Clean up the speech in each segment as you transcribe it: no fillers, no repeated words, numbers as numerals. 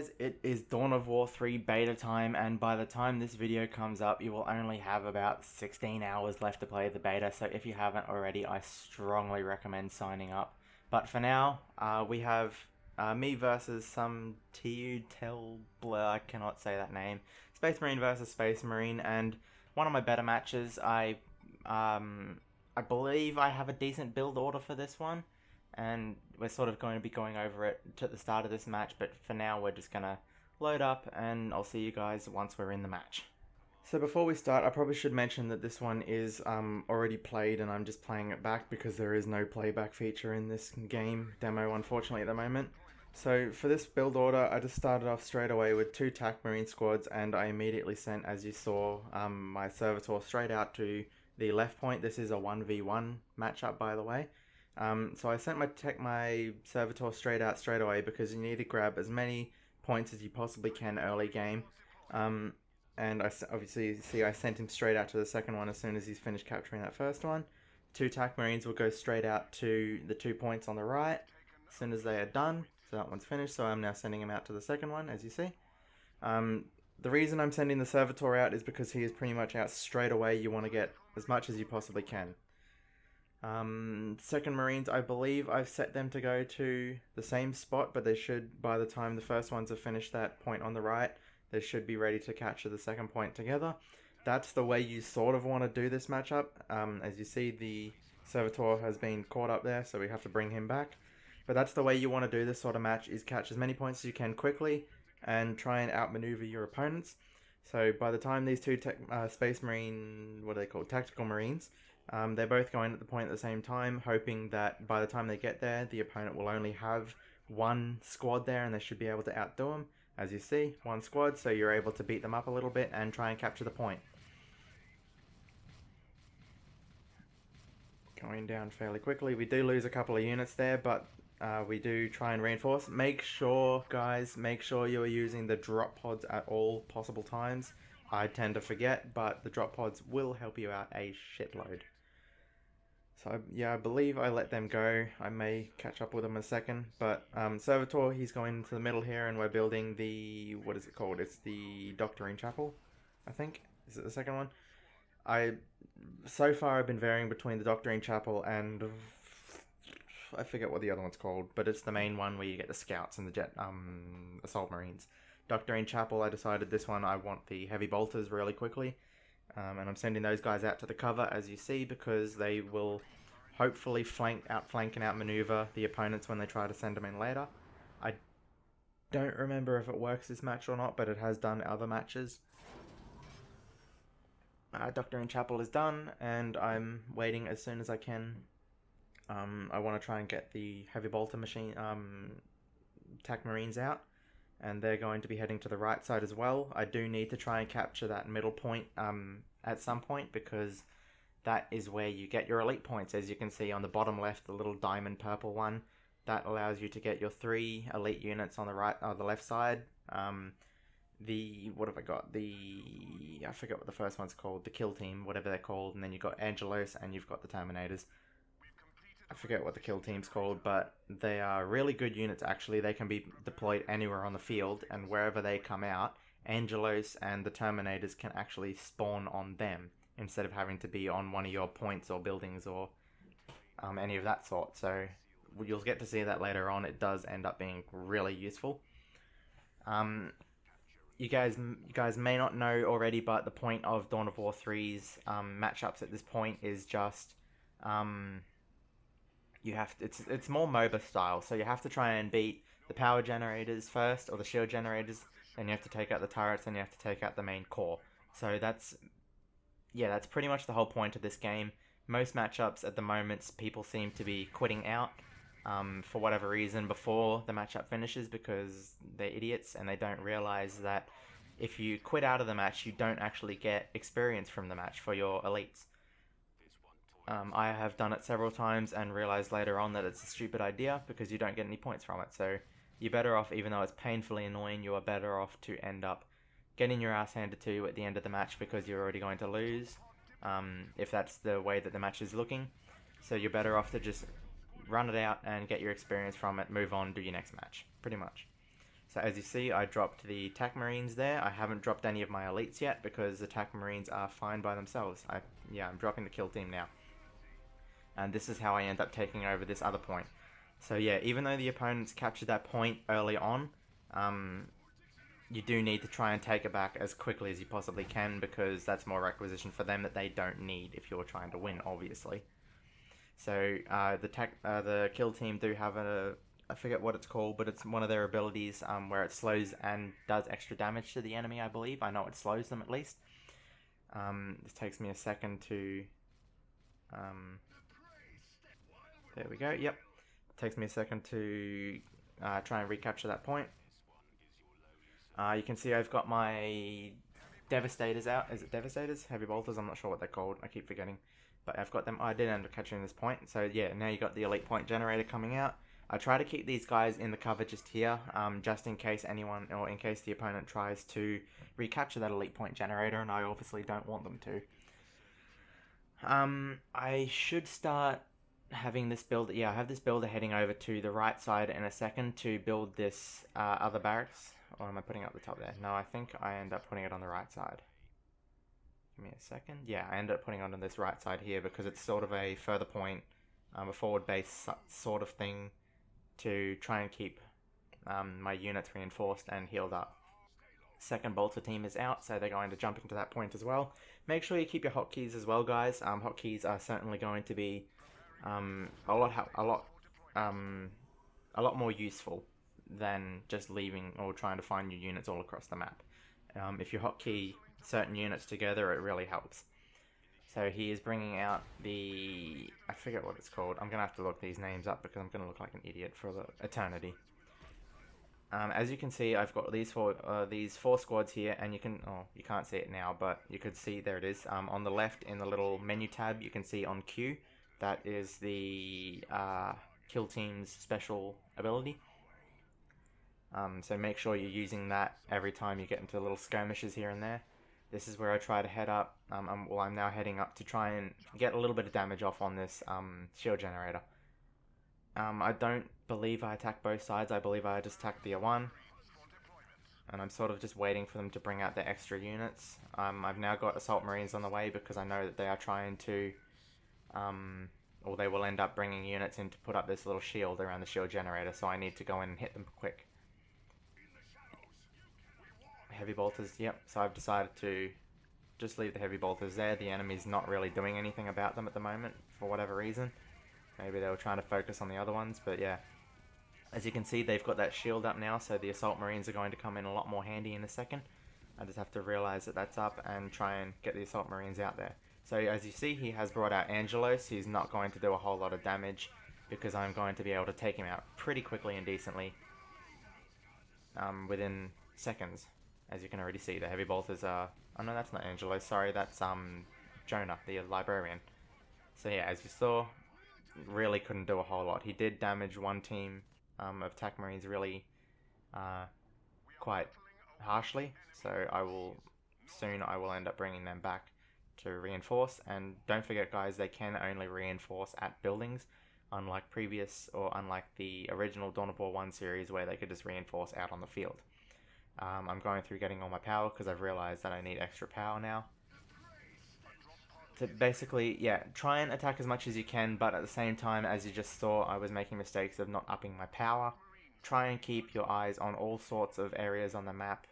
guys, it is Dawn of War 3 beta time, and by the time this video comes up, you will only have about 16 hours left to play the beta, so if you haven't already, I strongly recommend signing up. But for now, we have me versus some I cannot say that name, Space Marine versus Space Marine, and one of my better matches. I believe I have a decent build order for this one, and we're sort of going to be going over it at the start of this match, but for now we're just going to load up and I'll see you guys once we're in the match. So before we start, I probably should mention that this one is already played and I'm just playing it back because there is no playback feature in this game demo, unfortunately, at the moment. So for this build order, I just started off straight away with 2 TAC Marine squads, and I immediately sent, as you saw, my Servitor straight out to the left point. This is a 1v1 matchup, by the way. So I sent my Servitor straight away because you need to grab as many points as you possibly can early game. And I obviously see I sent him straight out to the second one as soon as he's finished capturing that first one. 2 TAC Marines will go straight out to the 2 points on the right as soon as they are done. So that one's finished, so I'm now sending him out to the second one, as you see. The reason I'm sending the Servitor out is because he is pretty much out straight away. You want to get as much as you possibly can. Second Marines, I believe I've set them to go to the same spot, but they should, by the time the first ones have finished that point on the right, they should be ready to capture the second point together. That's the way you sort of want to do this matchup. As you see, the Servitor has been caught up there, so we have to bring him back. But that's the way you want to do this sort of match, is catch as many points as you can quickly and try and outmaneuver your opponents. So by the time these 2 Space Marine, what are they called, Tactical Marines, they're both going at the point at the same time, hoping that by the time they get there, the opponent will only have 1 squad there and they should be able to outdo them. As you see, 1 squad, so you're able to beat them up a little bit and try and capture the point. Going down fairly quickly. We do lose a couple of units there, but we do try and reinforce. Make sure, guys, you are using the drop pods at all possible times. I tend to forget, but the drop pods will help you out a shitload. So yeah, I believe I let them go. I may catch up with them in a second, but Servitor, he's going into the middle here, and we're building the, what is it called? It's the Doctoring Chapel, I think. Is it the second one? So far I've been varying between the Doctoring Chapel and I forget what the other one's called, but it's the main one where you get the scouts and the assault marines. Doctoring Chapel, I decided this one I want the heavy bolters really quickly, and I'm sending those guys out to the cover, as you see, because they will hopefully outflank and outmaneuver the opponents when they try to send them in later. I don't remember if it works this match or not, but it has done other matches. Doctoring Chapel is done, and I'm waiting as soon as I can. I want to try and get the heavy bolter machine TAC Marines out, and they're going to be heading to the right side as well. I do need to try and capture that middle point at some point, because that is where you get your elite points. As you can see on the bottom left, the little diamond purple one, that allows you to get your 3 elite units on the right or the left side. What have I got? I forget what the first one's called, the kill team, whatever they're called, and then you've got Angelos and you've got the Terminators. I forget what the kill team's called, but they are really good units actually. They can be deployed anywhere on the field, and wherever they come out, Angelos and the Terminators can actually spawn on them instead of having to be on one of your points or buildings or any of that sort. So you'll get to see that later on. It does end up being really useful. You guys may not know already, but the point of Dawn of War 3's matchups at this point is just it's more MOBA style, so you have to try and beat the power generators first, or the shield generators, then you have to take out the turrets, and you have to take out the main core. So that's pretty much the whole point of this game. Most matchups at the moment, people seem to be quitting out for whatever reason before the matchup finishes, because they're idiots and they don't realize that if you quit out of the match, you don't actually get experience from the match for your elites. I have done it several times and realized later on that it's a stupid idea because you don't get any points from it. So you're better off, even though it's painfully annoying, you are better off to end up getting your ass handed to you at the end of the match because you're already going to lose, if that's the way that the match is looking. So you're better off to just run it out and get your experience from it, move on, do your next match, pretty much. So as you see, I dropped the attack marines there. I haven't dropped any of my elites yet because attack marines are fine by themselves. I'm dropping the kill team now. And this is how I end up taking over this other point. So yeah, even though the opponents captured that point early on, you do need to try and take it back as quickly as you possibly can, because that's more requisition for them that they don't need if you're trying to win, obviously. So the kill team do have I forget what it's called, but it's one of their abilities where it slows and does extra damage to the enemy, I believe. I know it slows them at least. This takes me a second to... there we go, yep. It takes me a second to try and recapture that point. You can see I've got my Devastators out. Is it Devastators? Heavy Bolters? I'm not sure what they're called. I keep forgetting. But I've got them. I did end up catching this point. So yeah, now you got the elite point generator coming out. I try to keep these guys in the cover just here, just in case anyone, or in case the opponent tries to recapture that elite point generator, and I obviously don't want them to. I should start having this builder. Yeah, I have this builder heading over to the right side in a second to build this other barracks. Or am I putting it up the top there? No, I think I end up putting it on the right side. Give me a second. Yeah, I end up putting it on this right side here because it's sort of a further point, a forward base sort of thing to try and keep my units reinforced and healed up. Second bolter team is out, so they're going to jump into that point as well. Make sure you keep your hotkeys as well, guys. Hotkeys are certainly going to be a lot more useful than just leaving or trying to find your units all across the map. If you hotkey certain units together, it really helps. So he is bringing out the... I forget what it's called. I'm going to have to look these names up because I'm going to look like an idiot for the eternity. As you can see, I've got these four squads here, and you can... Oh, you can't see it now, but you could see, there it is. On the left, in the little menu tab, you can see on Q. That is the kill team's special ability. So make sure you're using that every time you get into little skirmishes here and there. This is where I try to head up. I'm now heading up to try and get a little bit of damage off on this shield generator. I don't believe I attack both sides. I believe I just attack the one. And I'm sort of just waiting for them to bring out the extra units. I've now got assault marines on the way because I know that they are trying to... or they will end up bringing units in to put up this little shield around the shield generator, so I need to go in and hit them quick. Heavy bolters, yep, so I've decided to just leave the heavy bolters there. The enemy's not really doing anything about them at the moment, for whatever reason. Maybe they were trying to focus on the other ones, but yeah. As you can see, they've got that shield up now, so the assault marines are going to come in a lot more handy in a second. I just have to realize that that's up and try and get the assault marines out there. So as you see, he has brought out Angelos. He's not going to do a whole lot of damage because I'm going to be able to take him out pretty quickly and decently within seconds. As you can already see, the heavy bolters are... Oh no, that's not Angelo, sorry, that's Jonah, the librarian. So yeah, as you saw, really couldn't do a whole lot. He did damage one team of attack marines really quite harshly, so I will end up bringing them back to reinforce. And don't forget, guys, they can only reinforce at buildings, unlike the original Dawn of War 1 series where they could just reinforce out on the field. I'm going through getting all my power because I've realized that I need extra power now. So basically, yeah, try and attack as much as you can, but at the same time, as you just saw, I was making mistakes of not upping my power. Try and keep your eyes on all sorts of areas on the map,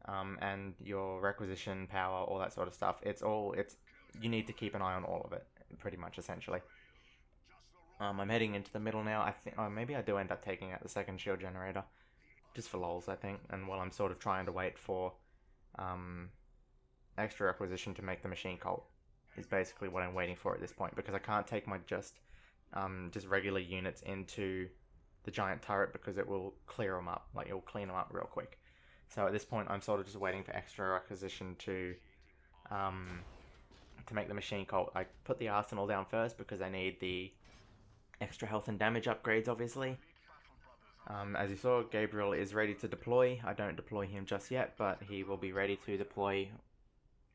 and your requisition power, all that sort of stuff. You need to keep an eye on all of it, pretty much, essentially. I'm heading into the middle now. I think, maybe I do end up taking out the second shield generator. Just for lols, I think, and while I'm sort of trying to wait for extra requisition to make the machine cult is basically what I'm waiting for at this point, because I can't take my just regular units into the giant turret because it will clear them up, like it will clean them up real quick. So at this point, I'm sort of just waiting for extra requisition to make the machine cult. I put the arsenal down first because I need the extra health and damage upgrades, obviously. As you saw, Gabriel is ready to deploy. I don't deploy him just yet, but he will be ready to deploy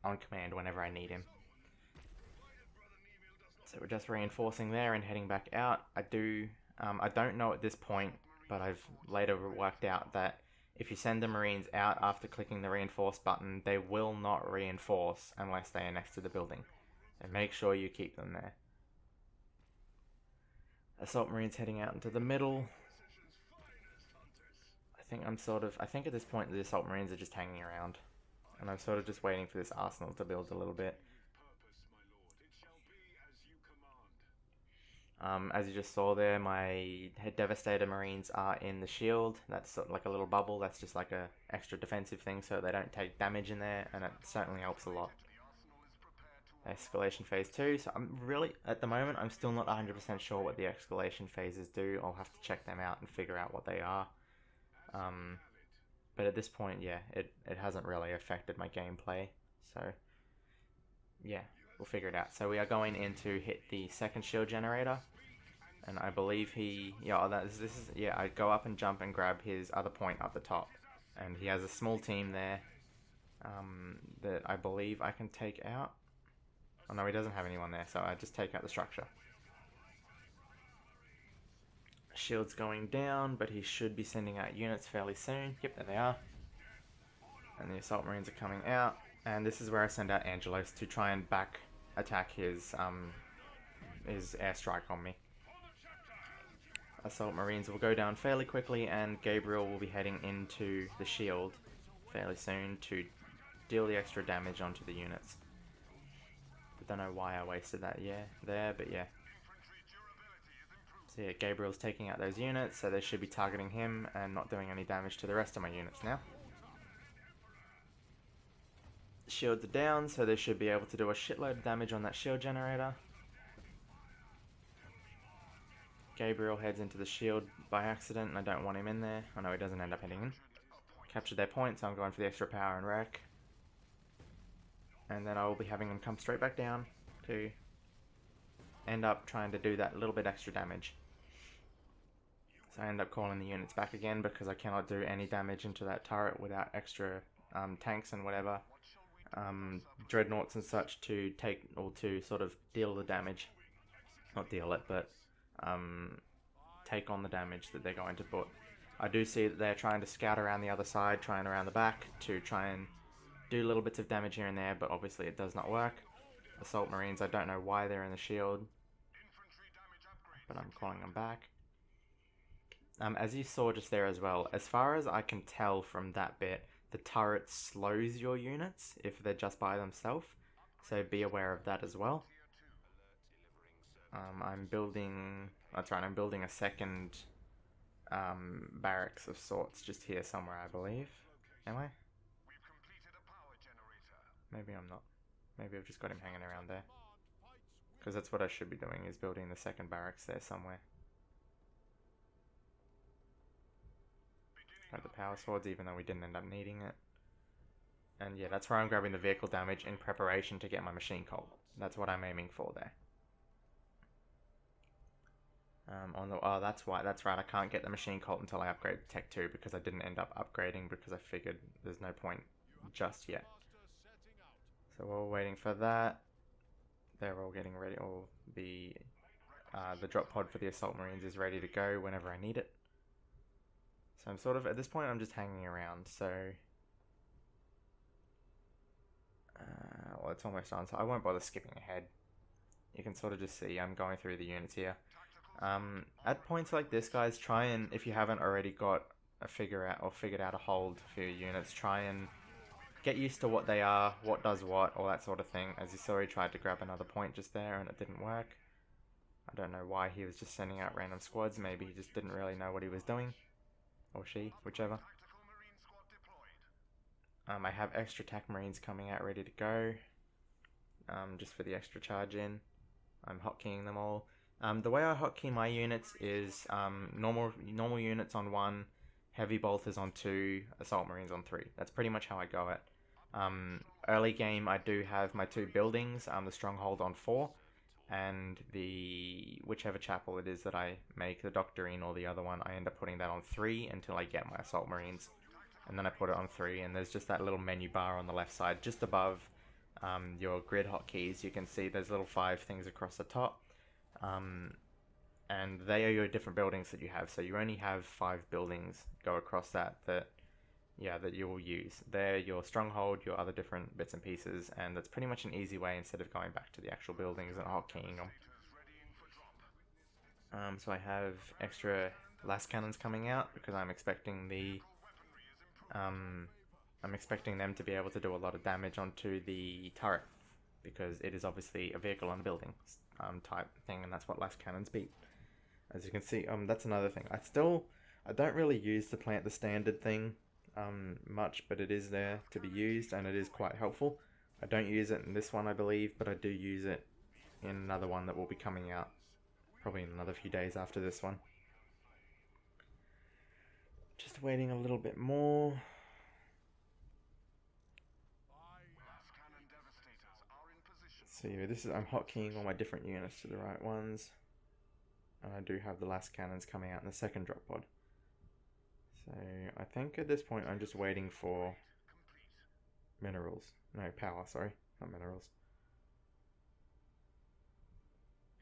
on command whenever I need him. So we're just reinforcing there and heading back out. I don't know at this point, but I've later worked out that if you send the Marines out after clicking the reinforce button, they will not reinforce unless they are next to the building. So make sure you keep them there. Assault Marines heading out into the middle. I think at this point the Assault Marines are just hanging around. And I'm sort of just waiting for this arsenal to build a little bit. As you just saw there, my Devastator Marines are in the shield. That's sort of like a little bubble. That's just like a extra defensive thing so they don't take damage in there, and it certainly helps a lot. Escalation Phase 2. So I'm really, at the moment, I'm still not 100% sure what the escalation phases do. I'll have to check them out and figure out what they are. But at this point, yeah, it hasn't really affected my gameplay. So, yeah, we'll figure it out. So we are going in to hit the second shield generator. And I believe I go up and jump and grab his other point up the top. And he has a small team there that I believe I can take out. Oh no, he doesn't have anyone there, so I just take out the structure. Shield's going down, but he should be sending out units fairly soon. Yep, there they are. And the Assault Marines are coming out. And this is where I send out Angelos to try and back attack his airstrike on me. Assault Marines will go down fairly quickly, and Gabriel will be heading into the shield fairly soon to deal the extra damage onto the units. I don't know why I wasted that there, but yeah. So yeah, Gabriel's taking out those units, so they should be targeting him and not doing any damage to the rest of my units now. Shields are down, so they should be able to do a shitload of damage on that shield generator. Gabriel heads into the shield by accident, and I don't want him in there. Oh no, he doesn't end up heading in. Captured their point, so I'm going for the extra power and wreck. And then I will be having them come straight back down to end up trying to do that little bit extra damage. So I end up calling the units back again because I cannot do any damage into that turret without extra tanks and whatever. Dreadnoughts and such to take, or to sort of deal the damage. Not deal it, but take on the damage that they're going to put. I do see that they're trying to scout around the other side, trying around the back to try and do little bits of damage here and there, but obviously it does not work. Assault Marines, I don't know why they're in the shield, but I'm calling them back. As you saw just there as well, as far as I can tell from that bit, the turret slows your units if they're just by themselves, so be aware of that as well. I'm building a second barracks of sorts just here somewhere, I believe. Am I? Maybe I'm not. Maybe I've just got him hanging around there. Because that's what I should be doing, is building the second barracks there somewhere. Got the power swords, even though we didn't end up needing it. And yeah, that's where I'm grabbing the vehicle damage in preparation to get my machine cult. That's what I'm aiming for there. That's right, I can't get the machine cult until I upgrade Tech 2 because I didn't end up upgrading because I figured there's no point just yet. So while we're waiting for that, they're all getting ready. The drop pod for the Assault Marines is ready to go whenever I need it. So I'm sort of, at this point, I'm just hanging around. So, well, it's almost on, so I won't bother skipping ahead. You can sort of just see I'm going through the units here. At points like this, guys, try and, if you haven't already got figured out a hold for your units, try and get used to what they are, what does what, all that sort of thing. As you saw, he tried to grab another point just there and it didn't work. I don't know why he was just sending out random squads. Maybe he just didn't really know what he was doing. Or she, whichever. I have extra TAC Marines coming out ready to go. Just for the extra charge in. I'm hotkeying them all. The way I hotkey my units is normal units on 1, heavy bolters on 2, assault marines on 3. That's pretty much how I go it. Early game I do have my 2 buildings, the stronghold on 4, and the whichever chapel it is that I make, the doctrine or the other one, I end up putting that on 3 until I get my assault marines. And then I put it on 3, and there's just that little menu bar on the left side, just above your grid hotkeys. You can see there's little 5 things across the top. And they are your different buildings that you have. So you only have 5 buildings go across that that you will use. They're your stronghold, your other different bits and pieces, and that's pretty much an easy way instead of going back to the actual buildings and hotkeying them. So I have extra las cannons coming out because I'm expecting I'm expecting them to be able to do a lot of damage onto the turret, because it is obviously a vehicle on a building type thing, and that's what las cannons beat. As you can see, that's another thing. I don't really use the plant the standard thing much, but it is there to be used, and it is quite helpful. I don't use it in this one, I believe, but I do use it in another one that will be coming out probably in another few days after this one. Just waiting a little bit more. So yeah, I'm hotkeying all my different units to the right ones, and I do have the las cannons coming out in the second drop pod. So I think at this point I'm just waiting for minerals. No, power, sorry, not minerals.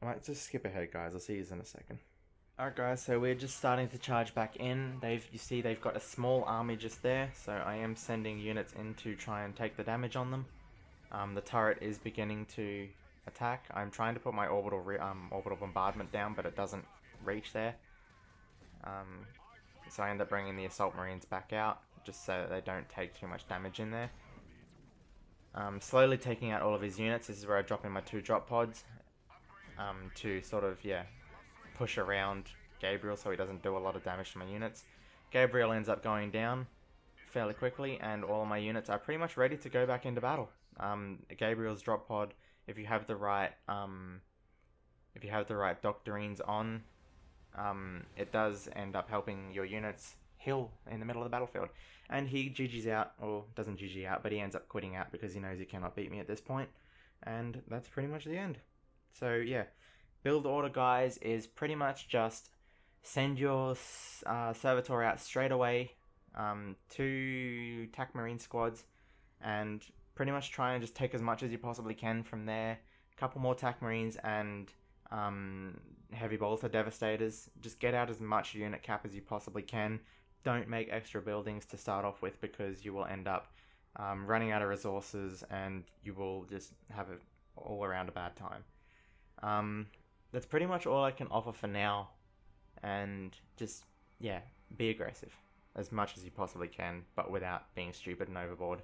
I might just skip ahead, guys. I'll see you in a second. Alright guys, so we're just starting to charge back in. You see they've got a small army just there, so I am sending units in to try and take the damage on them. The turret is beginning to attack. I'm trying to put my orbital bombardment down, but it doesn't reach there. So I end up bringing the assault marines back out, just so that they don't take too much damage in there. Slowly taking out all of his units. This is where I drop in my 2 drop pods to sort of, push around Gabriel so he doesn't do a lot of damage to my units. Gabriel ends up going down fairly quickly, and all my units are pretty much ready to go back into battle. Gabriel's drop pod, if you have the right doctrines on, it does end up helping your units heal in the middle of the battlefield. And he GG's out, or doesn't GG out, but he ends up quitting out because he knows he cannot beat me at this point. And that's pretty much the end. So yeah, build order, guys, is pretty much just send your servitor out straight away, 2 TAC Marine squads, and pretty much try and just take as much as you possibly can from there. A couple more TAC Marines and heavy bolter devastators. Just get out as much unit cap as you possibly can. Don't make extra buildings to start off with, because you will end up running out of resources and you will just have it all around a bad time. That's pretty much all I can offer for now, and just, be aggressive as much as you possibly can, but without being stupid and overboard.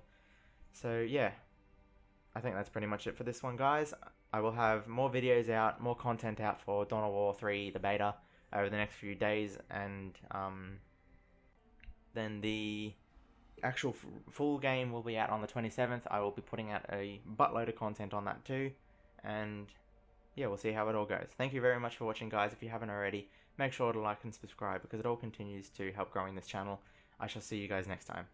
So yeah, I think that's pretty much it for this one, guys. I will have more videos out, more content out for Dawn of War 3, the beta, over the next few days, and then the actual full game will be out on the 27th. I will be putting out a buttload of content on that too, and yeah, we'll see how it all goes. Thank you very much for watching, guys. If you haven't already, make sure to like and subscribe, because it all continues to help growing this channel. I shall see you guys next time.